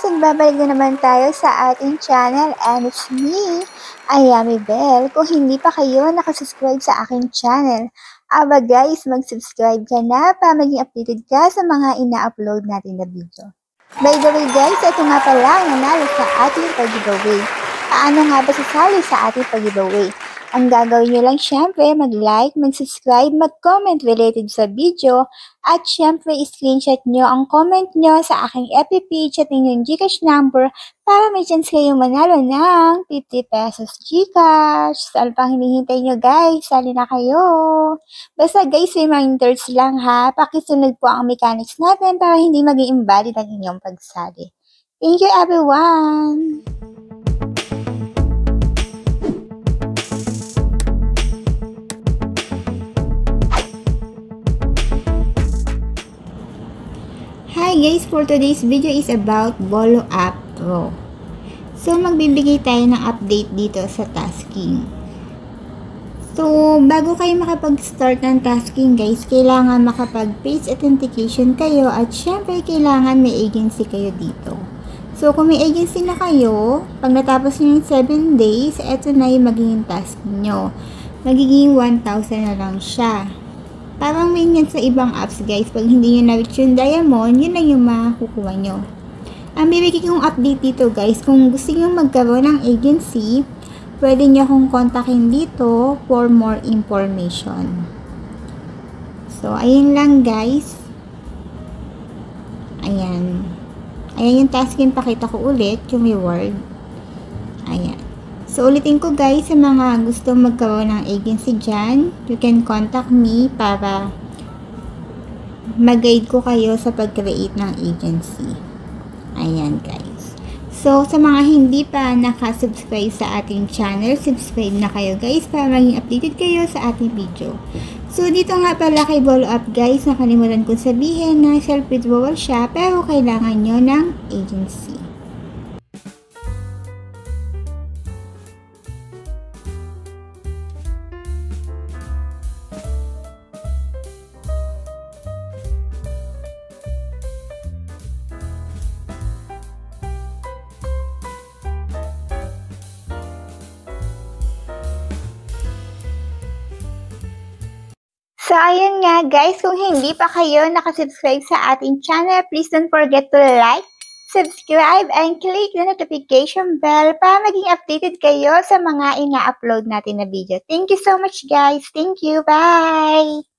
nagbabalik na naman tayo sa ating channel and it's me, Ayami Bell. Kung hindi pa kayo nakasubscribe sa aking channel, aba guys, mag-subscribe ka na para maging updated ka sa mga ina-upload natin na video. By the way guys, ito nga pala ang nanalo sa ating pag-giveaway. Paano nga ba sasali sa ating pag-giveaway? Ang gagawin nyo lang syempre, mag-like, mag-subscribe, mag-comment related sa video, at syempre, screenshot nyo ang comment nyo sa aking FB page at inyong Gcash number para may chance kayong manalo ng 50 pesos Gcash. So, ano pang hinihintay nyo guys? Sali na kayo! Basta guys, reminders lang ha, pakisunod po ang mechanics natin para hindi maging invalid ang inyong pagsali. Thank you everyone! Hi guys, for today's video is about Bolo App Pro. So, magbibigay tayo ng update dito sa tasking. So, bago kayo makapag-start ng tasking guys, kailangan makapag-face authentication kayo at syempre kailangan may agency kayo dito. So, kung may agency na kayo, pag natapos nyo yung 7 days, eto na yung magiging tasking nyo. Magiging 1,000 na lang siya. Parang may yan sa ibang apps guys, pag hindi nyo na-reach yung diamond, yun lang yung makukuha nyo. Ang bibigay kong update dito guys, kung gusto nyo magkaroon ng agency, pwede nyo akong kontakin dito for more information. So, ayun lang guys. Ayan. Ayan yung tasking, pakita ko ulit, yung reward. Ayan. So, ulitin ko guys, sa mga gusto magkaroon ng agency dyan, you can contact me para mag-guide ko kayo sa pag-create ng agency. Ayan guys. So, sa mga hindi pa nakasubscribe sa ating channel, subscribe na kayo guys para maging updated kayo sa ating video. So, dito nga pala kay Bolo App guys, nakalimutan ko sabihin na self-withdrawal siya pero kailangan nyo ng agency. So, ayun nga guys, kung hindi pa kayo nakasubscribe sa ating channel, please don't forget to like, subscribe, and click the notification bell para maging updated kayo sa mga ina-upload natin na video. Thank you so much guys. Thank you. Bye!